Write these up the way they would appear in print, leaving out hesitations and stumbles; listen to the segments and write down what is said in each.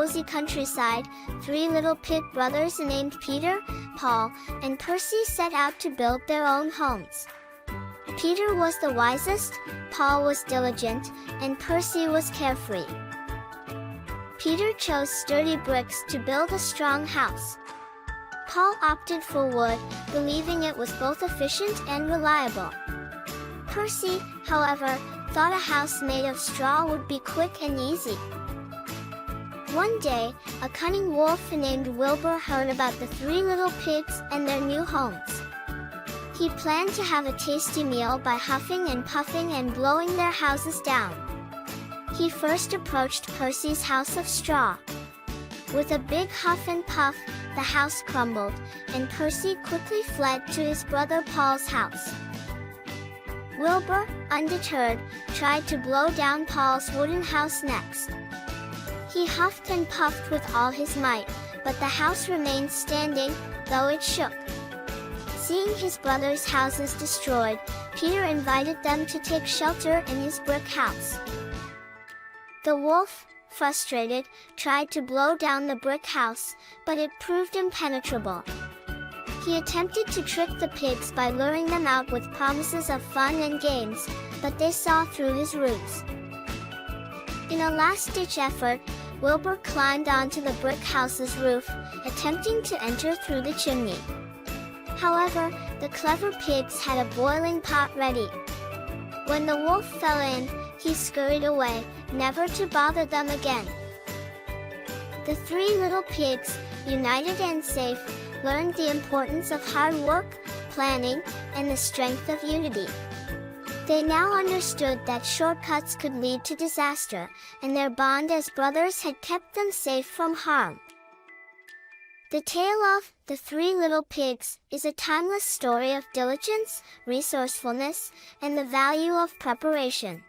cozy countryside, three little pig brothers named Peter, Paul, and Percy set out to build their own homes. Peter was the wisest, Paul was diligent, and Percy was carefree. Peter chose sturdy bricks to build a strong house. Paul opted for wood, believing it was both efficient and reliable. Percy, however, thought a house made of straw would be quick and easy. One day, a cunning wolf named Wilbur heard about the three little pigs and their new homes. He planned to have a tasty meal by huffing and puffing and blowing their houses down. He first approached Percy's house of straw. With a big huff and puff, the house crumbled, and Percy quickly fled to his brother Paul's house. Wilbur, undeterred, tried to blow down Paul's wooden house next. He huffed and puffed with all his might, but the house remained standing, though it shook. Seeing his brothers' houses destroyed, Peter invited them to take shelter in his brick house. The wolf, frustrated, tried to blow down the brick house, but it proved impenetrable. He attempted to trick the pigs by luring them out with promises of fun and games, but they saw through his ruse. In a last-ditch effort, Wilbur climbed onto the brick house's roof, attempting to enter through the chimney. However, the clever pigs had a boiling pot ready. When the wolf fell in, he scurried away, never to bother them again. The three little pigs, united and safe, learned the importance of hard work, planning, and the strength of unity. They now understood that shortcuts could lead to disaster, and their bond as brothers had kept them safe from harm. The tale of The Three Little Pigs is a timeless story of diligence, resourcefulness, and the value of preparation.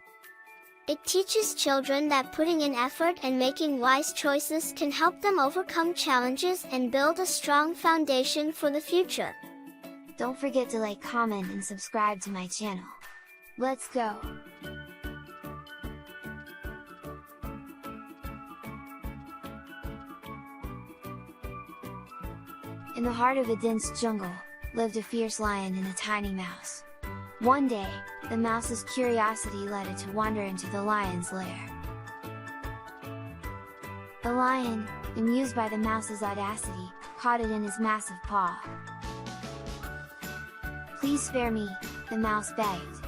It teaches children that putting in effort and making wise choices can help them overcome challenges and build a strong foundation for the future. Don't forget to like, comment, and subscribe to my channel. Let's go! In the heart of a dense jungle, lived a fierce lion and a tiny mouse. One day, the mouse's curiosity led it to wander into the lion's lair. The lion, amused by the mouse's audacity, caught it in his massive paw. "Please spare me," the mouse begged.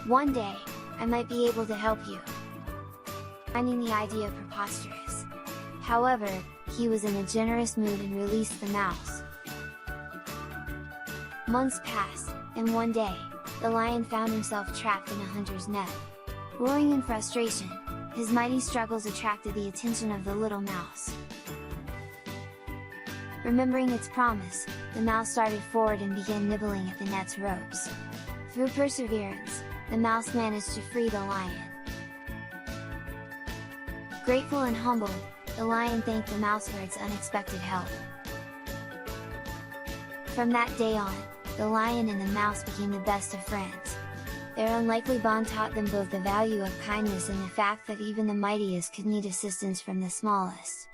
"One day, I might be able to help you." Finding the idea preposterous. However, he was in a generous mood and released the mouse. Months passed, and one day, the lion found himself trapped in a hunter's net. Roaring in frustration, his mighty struggles attracted the attention of the little mouse. Remembering its promise, the mouse started forward and began nibbling at the net's ropes. Through perseverance, the mouse managed to free the lion. Grateful and humbled, the lion thanked the mouse for its unexpected help. From that day on, the lion and the mouse became the best of friends. Their unlikely bond taught them both the value of kindness and the fact that even the mightiest could need assistance from the smallest.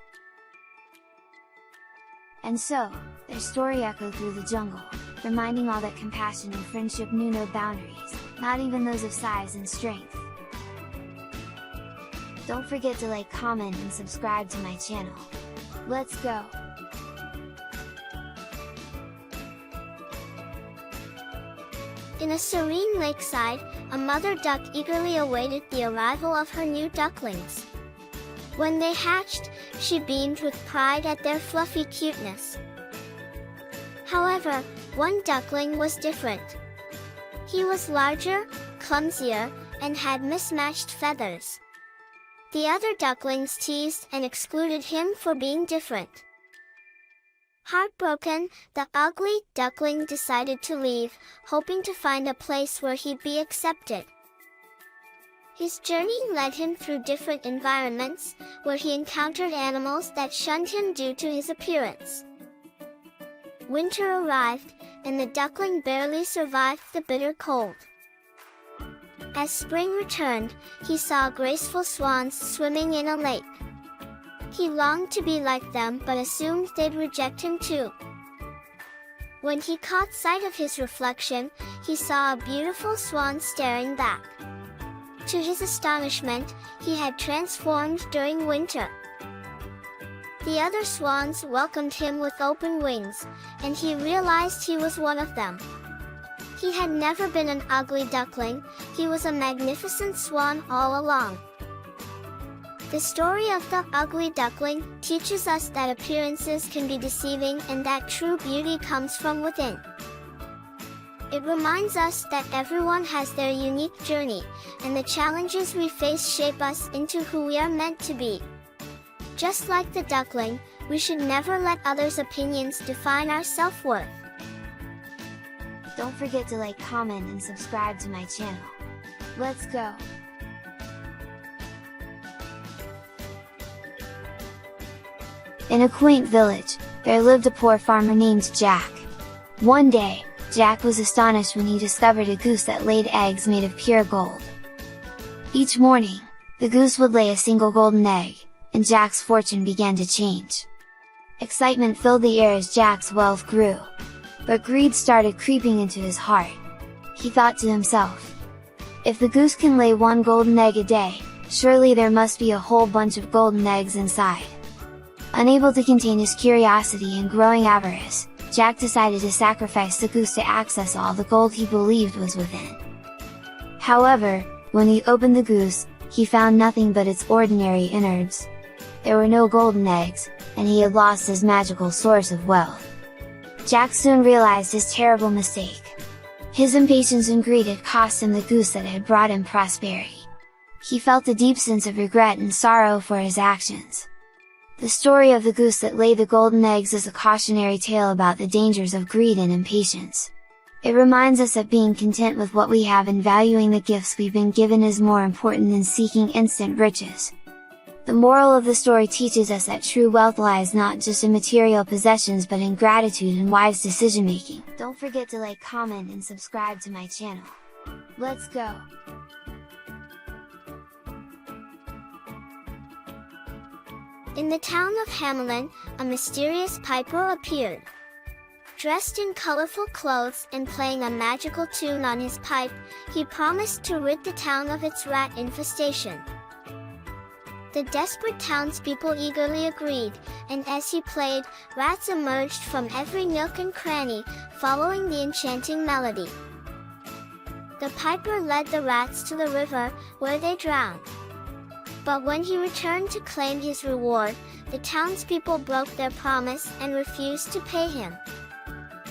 And so, their story echoed through the jungle, reminding all that compassion and friendship knew no boundaries, not even those of size and strength. Don't forget to like, comment, and subscribe to my channel. Let's go! In a serene lakeside, a mother duck eagerly awaited the arrival of her new ducklings. When they hatched, she beamed with pride at their fluffy cuteness. However, one duckling was different. He was larger, clumsier, and had mismatched feathers. The other ducklings teased and excluded him for being different. Heartbroken, the ugly duckling decided to leave, hoping to find a place where he'd be accepted. His journey led him through different environments, where he encountered animals that shunned him due to his appearance. Winter arrived, and the duckling barely survived the bitter cold. As spring returned, he saw graceful swans swimming in a lake. He longed to be like them but assumed they'd reject him too. When he caught sight of his reflection, he saw a beautiful swan staring back. To his astonishment, he had transformed during winter. The other swans welcomed him with open wings, and he realized he was one of them. He had never been an ugly duckling, he was a magnificent swan all along. The story of the Ugly Duckling teaches us that appearances can be deceiving and that true beauty comes from within. It reminds us that everyone has their unique journey, and the challenges we face shape us into who we are meant to be. Just like the duckling, we should never let others' opinions define our self-worth. Don't forget to like, comment, and subscribe to my channel. Let's go! In a quaint village, there lived a poor farmer named Jack. One day, Jack was astonished when he discovered a goose that laid eggs made of pure gold. Each morning, the goose would lay a single golden egg, and Jack's fortune began to change. Excitement filled the air as Jack's wealth grew. But greed started creeping into his heart. He thought to himself, if the goose can lay one golden egg a day, surely there must be a whole bunch of golden eggs inside. Unable to contain his curiosity and growing avarice, Jack decided to sacrifice the goose to access all the gold he believed was within. However, when he opened the goose, he found nothing but its ordinary innards. There were no golden eggs, and he had lost his magical source of wealth. Jack soon realized his terrible mistake. His impatience and greed had cost him the goose that had brought him prosperity. He felt a deep sense of regret and sorrow for his actions. The story of the goose that laid the golden eggs is a cautionary tale about the dangers of greed and impatience. It reminds us that being content with what we have and valuing the gifts we've been given is more important than seeking instant riches. The moral of the story teaches us that true wealth lies not just in material possessions but in gratitude and wise decision making. Don't forget to like, comment, and subscribe to my channel. Let's go! In the town of Hamelin, a mysterious piper appeared. Dressed in colorful clothes and playing a magical tune on his pipe, he promised to rid the town of its rat infestation. The desperate townspeople eagerly agreed, and as he played, rats emerged from every nook and cranny, following the enchanting melody. The piper led the rats to the river, where they drowned. But when he returned to claim his reward, the townspeople broke their promise and refused to pay him.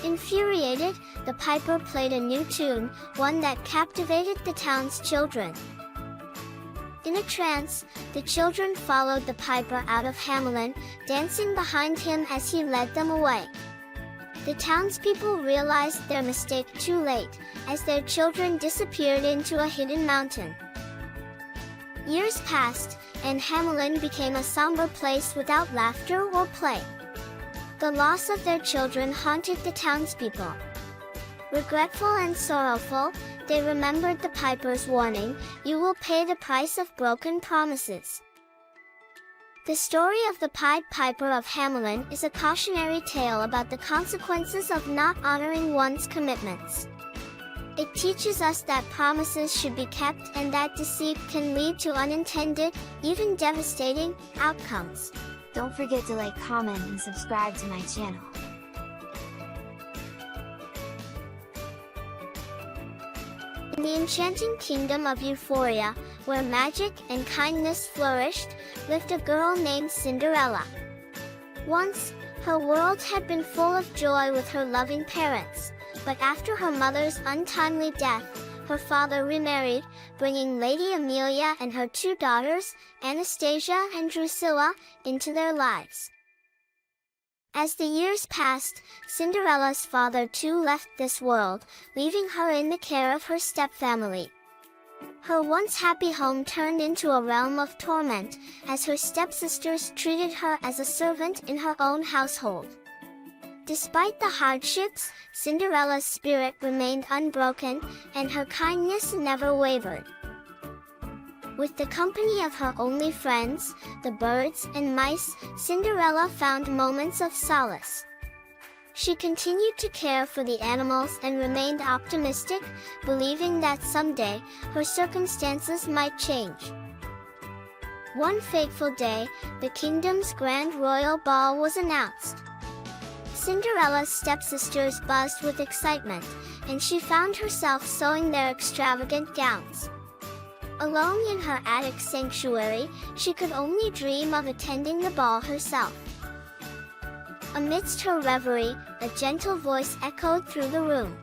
Infuriated, the piper played a new tune, one that captivated the town's children. In a trance, the children followed the piper out of Hamelin, dancing behind him as he led them away. The townspeople realized their mistake too late, as their children disappeared into a hidden mountain. Years passed, and Hamelin became a somber place without laughter or play. The loss of their children haunted the townspeople. Regretful and sorrowful, they remembered the piper's warning, "You will pay the price of broken promises." The story of the Pied Piper of Hamelin is a cautionary tale about the consequences of not honoring one's commitments. It teaches us that promises should be kept and that deceit can lead to unintended, even devastating, outcomes. Don't forget to like, comment, and subscribe to my channel. In the enchanting kingdom of Euphoria, where magic and kindness flourished, lived a girl named Cinderella. Once, her world had been full of joy with her loving parents. But after her mother's untimely death, her father remarried, bringing Lady Amelia and her two daughters, Anastasia and Drusilla, into their lives. As the years passed, Cinderella's father too left this world, leaving her in the care of her stepfamily. Her once happy home turned into a realm of torment, as her stepsisters treated her as a servant in her own household. Despite the hardships, Cinderella's spirit remained unbroken, and her kindness never wavered. With the company of her only friends, the birds and mice, Cinderella found moments of solace. She continued to care for the animals and remained optimistic, believing that someday, her circumstances might change. One fateful day, the kingdom's grand royal ball was announced. Cinderella's stepsisters buzzed with excitement, and she found herself sewing their extravagant gowns. Alone in her attic sanctuary, she could only dream of attending the ball herself. Amidst her reverie, a gentle voice echoed through the room.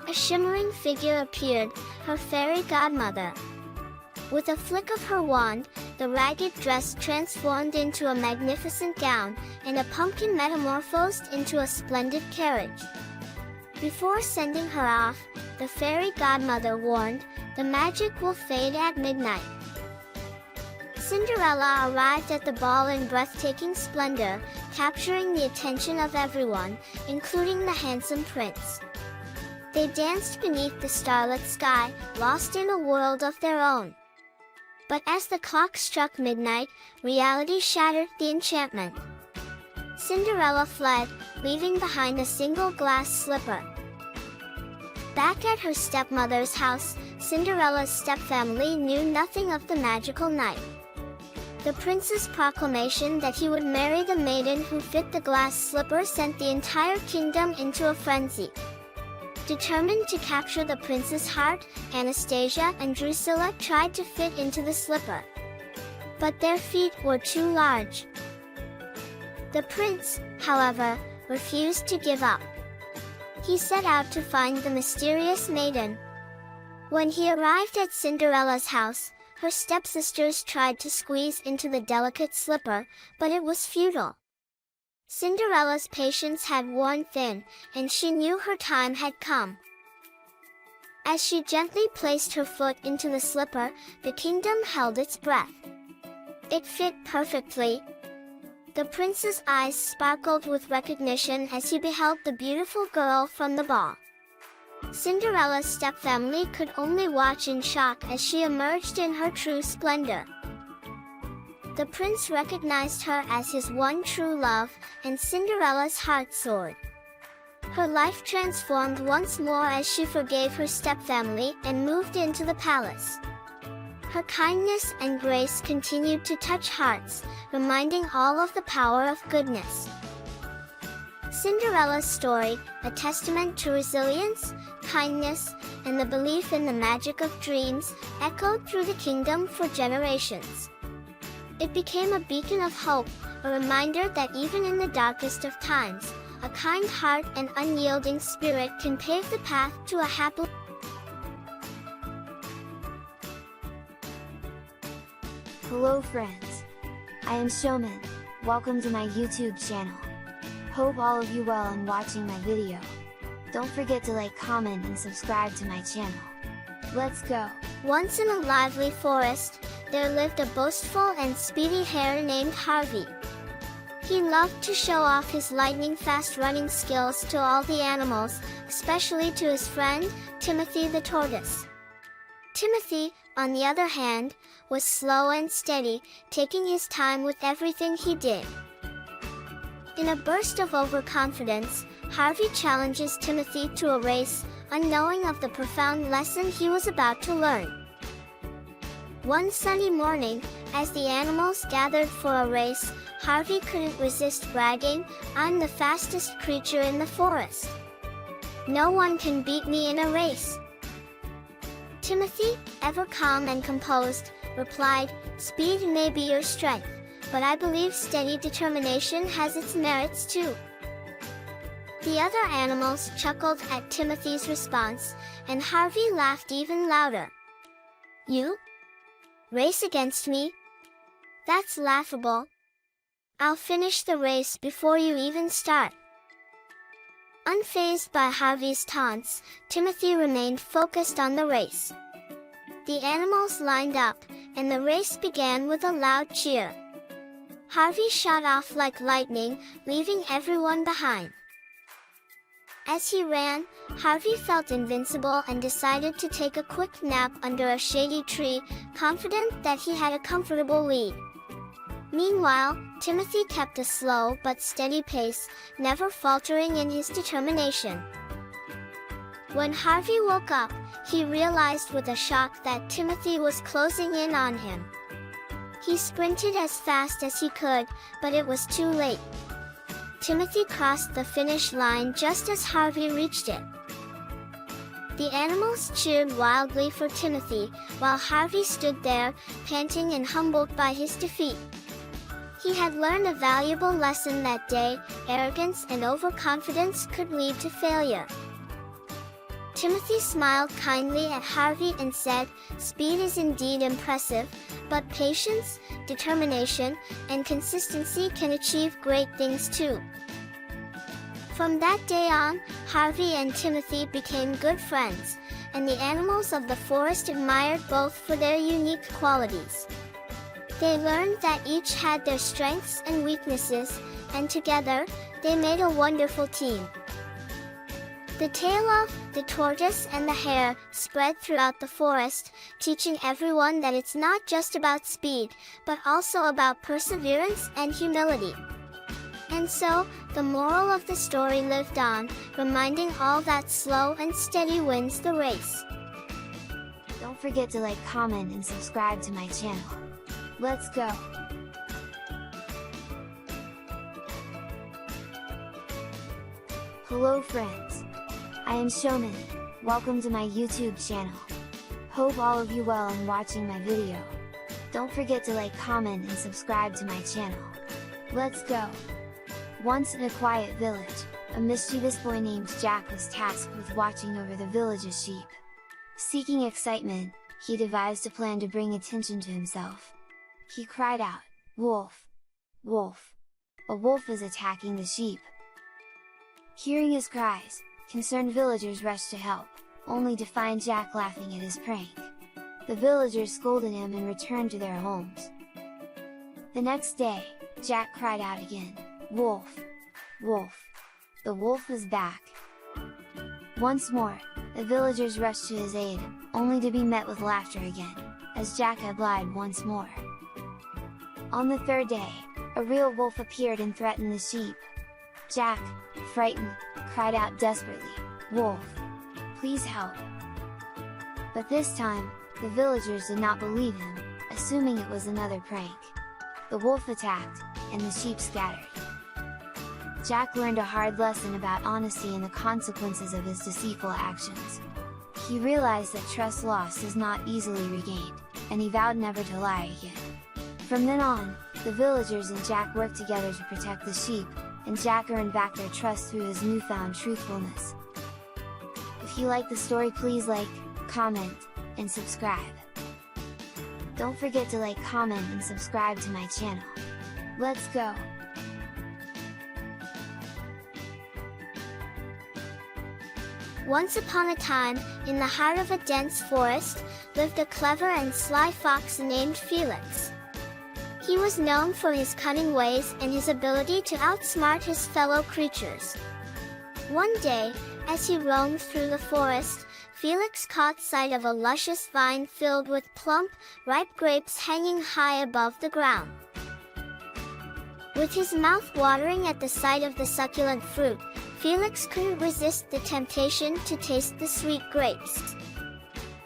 A shimmering figure appeared, her fairy godmother. With a flick of her wand, the ragged dress transformed into a magnificent gown, and a pumpkin metamorphosed into a splendid carriage. Before sending her off, the fairy godmother warned, "The magic will fade at midnight." Cinderella arrived at the ball in breathtaking splendor, capturing the attention of everyone, including the handsome prince. They danced beneath the starlit sky, lost in a world of their own. But as the clock struck midnight, reality shattered the enchantment. Cinderella fled, leaving behind a single glass slipper. Back at her stepmother's house, Cinderella's stepfamily knew nothing of the magical night. The prince's proclamation that he would marry the maiden who fit the glass slipper sent the entire kingdom into a frenzy. Determined to capture the prince's heart, Anastasia and Drusilla tried to fit into the slipper. But their feet were too large. The prince, however, refused to give up. He set out to find the mysterious maiden. When he arrived at Cinderella's house, her stepsisters tried to squeeze into the delicate slipper, but it was futile. Cinderella's patience had worn thin, and she knew her time had come. As she gently placed her foot into the slipper, the kingdom held its breath. It fit perfectly. The prince's eyes sparkled with recognition as he beheld the beautiful girl from the ball. Cinderella's stepfamily could only watch in shock as she emerged in her true splendor. The prince recognized her as his one true love, and Cinderella's heart soared. Her life transformed once more as she forgave her stepfamily and moved into the palace. Her kindness and grace continued to touch hearts, reminding all of the power of goodness. Cinderella's story, a testament to resilience, kindness, and the belief in the magic of dreams, echoed through the kingdom for generations. It became a beacon of hope, a reminder that even in the darkest of times, a kind heart and unyielding spirit can pave the path to a happy life. Hello friends. I am Showman. Welcome to my YouTube channel. Hope all of you well and watching my video. Don't forget to like, comment and subscribe to my channel. Let's go! Once in a lively forest, there lived a boastful and speedy hare named Harvey. He loved to show off his lightning-fast running skills to all the animals, especially to his friend, Timothy the tortoise. Timothy, on the other hand, was slow and steady, taking his time with everything he did. In a burst of overconfidence, Harvey challenges Timothy to a race, unknowing of the profound lesson he was about to learn. One sunny morning, as the animals gathered for a race, Harvey couldn't resist bragging, "I'm the fastest creature in the forest. No one can beat me in a race." Timothy, ever calm and composed, replied, "Speed may be your strength, but I believe steady determination has its merits too." The other animals chuckled at Timothy's response, and Harvey laughed even louder. "You? Race against me? That's laughable. I'll finish the race before you even start." Unfazed by Harvey's taunts, Timothy remained focused on the race. The animals lined up, and the race began with a loud cheer. Harvey shot off like lightning, leaving everyone behind. As he ran, Harvey felt invincible and decided to take a quick nap under a shady tree, confident that he had a comfortable lead. Meanwhile, Timothy kept a slow but steady pace, never faltering in his determination. When Harvey woke up, he realized with a shock that Timothy was closing in on him. He sprinted as fast as he could, but it was too late. Timothy crossed the finish line just as Harvey reached it. The animals cheered wildly for Timothy, while Harvey stood there, panting and humbled by his defeat. He had learned a valuable lesson that day: arrogance and overconfidence could lead to failure. Timothy smiled kindly at Harvey and said, "Speed is indeed impressive, but patience, determination, and consistency can achieve great things too." From that day on, Harvey and Timothy became good friends, and the animals of the forest admired both for their unique qualities. They learned that each had their strengths and weaknesses, and together, they made a wonderful team. The tale of the Tortoise and the Hare spread throughout the forest, teaching everyone that it's not just about speed, but also about perseverance and humility. And so, the moral of the story lived on, reminding all that slow and steady wins the race. Don't forget to like, comment, and subscribe to my channel. Let's go! Hello friends! I am Hamelin. Welcome to my YouTube channel. Hope all of you well and watching my video. Don't forget to like, comment, and subscribe to my channel. Let's go! Once in a quiet village, a mischievous boy named Jack was tasked with watching over the village's sheep. Seeking excitement, he devised a plan to bring attention to himself. He cried out, "Wolf! Wolf! A wolf is attacking the sheep!" Hearing his cries, concerned villagers rushed to help, only to find Jack laughing at his prank. The villagers scolded him and returned to their homes. The next day, Jack cried out again, "Wolf! Wolf! The wolf is back!" Once more, the villagers rushed to his aid, only to be met with laughter again, as Jack had lied once more. On the third day, a real wolf appeared and threatened the sheep. Jack, frightened, cried out desperately, "Wolf! Please help!" But this time, the villagers did not believe him, assuming it was another prank. The wolf attacked, and the sheep scattered. Jack learned a hard lesson about honesty and the consequences of his deceitful actions. He realized that trust lost is not easily regained, and he vowed never to lie again. From then on, the villagers and Jack worked together to protect the sheep, and Jack earned back their trust through his newfound truthfulness. If you like the story, please like, comment, and subscribe. Don't forget to like, comment, and subscribe to my channel. Let's go! Once upon a time, in the heart of a dense forest, lived a clever and sly fox named Felix. He was known for his cunning ways and his ability to outsmart his fellow creatures. One day, as he roamed through the forest, Felix caught sight of a luscious vine filled with plump, ripe grapes hanging high above the ground. With his mouth watering at the sight of the succulent fruit, Felix couldn't resist the temptation to taste the sweet grapes.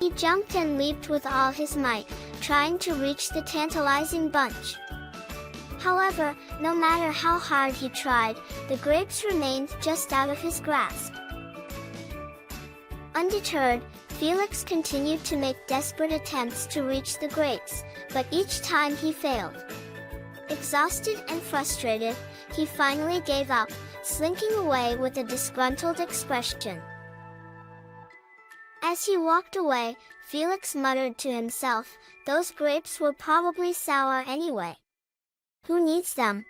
He jumped and leaped with all his might, trying to reach the tantalizing bunch. However, no matter how hard he tried, the grapes remained just out of his grasp. Undeterred, Felix continued to make desperate attempts to reach the grapes, but each time he failed. Exhausted and frustrated, he finally gave up, slinking away with a disgruntled expression. As he walked away, Felix muttered to himself, "Those grapes were probably sour anyway. Who needs them?"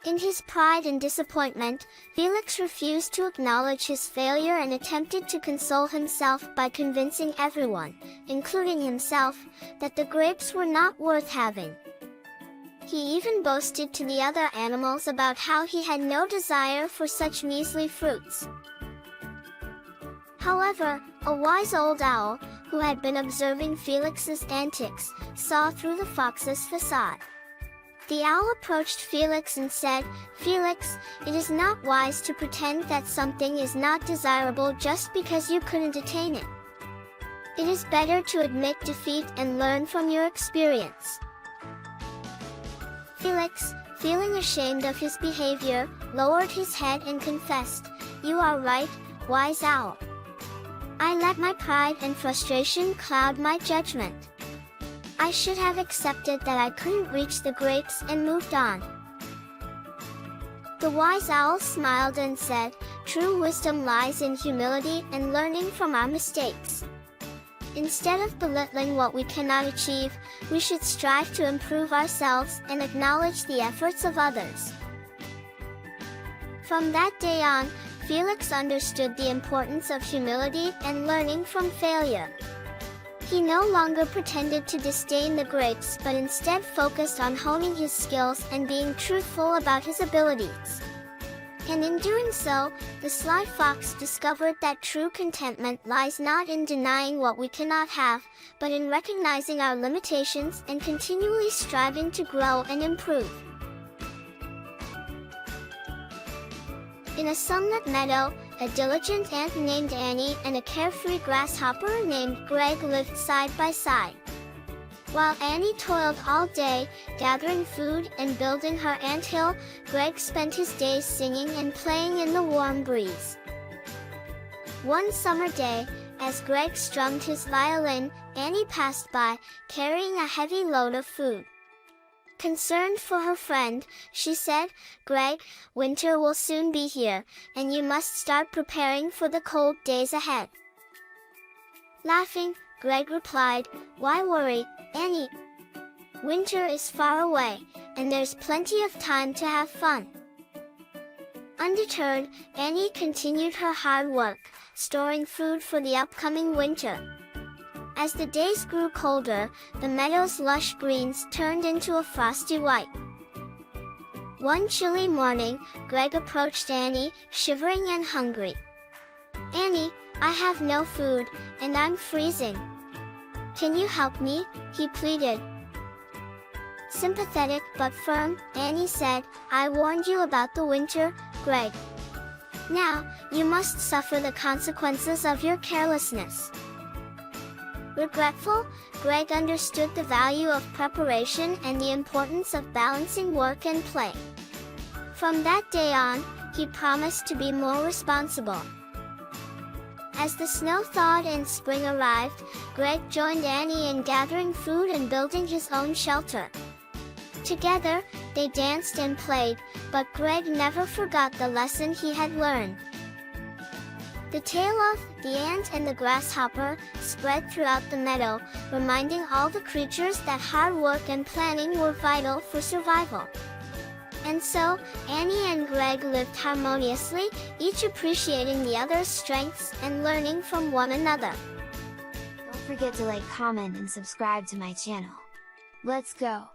In his pride and disappointment, Felix refused to acknowledge his failure and attempted to console himself by convincing everyone, including himself, that the grapes were not worth having. He even boasted to the other animals about how he had no desire for such measly fruits. However, a wise old owl, who had been observing Felix's antics, saw through the fox's facade. The owl approached Felix and said, "Felix, it is not wise to pretend that something is not desirable just because you couldn't attain it. It is better to admit defeat and learn from your experience." Felix, feeling ashamed of his behavior, lowered his head and confessed, "You are right, wise owl. I let my pride and frustration cloud my judgment. I should have accepted that I couldn't reach the grapes and moved on." The wise owl smiled and said, "True wisdom lies in humility and learning from our mistakes. Instead of belittling what we cannot achieve, we should strive to improve ourselves and acknowledge the efforts of others." From that day on, Felix understood the importance of humility and learning from failure. He no longer pretended to disdain the grapes but instead focused on honing his skills and being truthful about his abilities. And in doing so, the sly fox discovered that true contentment lies not in denying what we cannot have, but in recognizing our limitations and continually striving to grow and improve. In a sunlit meadow, a diligent ant named Annie and a carefree grasshopper named Greg lived side by side. While Annie toiled all day, gathering food and building her anthill, Greg spent his days singing and playing in the warm breeze. One summer day, as Greg strummed his violin, Annie passed by, carrying a heavy load of food. Concerned for her friend, she said, "Greg, winter will soon be here, and you must start preparing for the cold days ahead." Laughing, Greg replied, "Why worry, Annie? Winter is far away, and there's plenty of time to have fun." Undeterred, Annie continued her hard work, storing food for the upcoming winter. As the days grew colder, the meadow's lush greens turned into a frosty white. One chilly morning, Greg approached Annie, shivering and hungry. "Annie, I have no food, and I'm freezing. Can you help me?" he pleaded. Sympathetic but firm, Annie said, "I warned you about the winter, Greg. Now, you must suffer the consequences of your carelessness." Regretful, Greg understood the value of preparation and the importance of balancing work and play. From that day on, he promised to be more responsible. As the snow thawed and spring arrived, Greg joined Annie in gathering food and building his own shelter. Together, they danced and played, but Greg never forgot the lesson he had learned. The tale of The Ant and the Grasshopper spread throughout the meadow, reminding all the creatures that hard work and planning were vital for survival. And so, Annie and Greg lived harmoniously, each appreciating the other's strengths and learning from one another. Don't forget to like, comment, and subscribe to my channel. Let's go!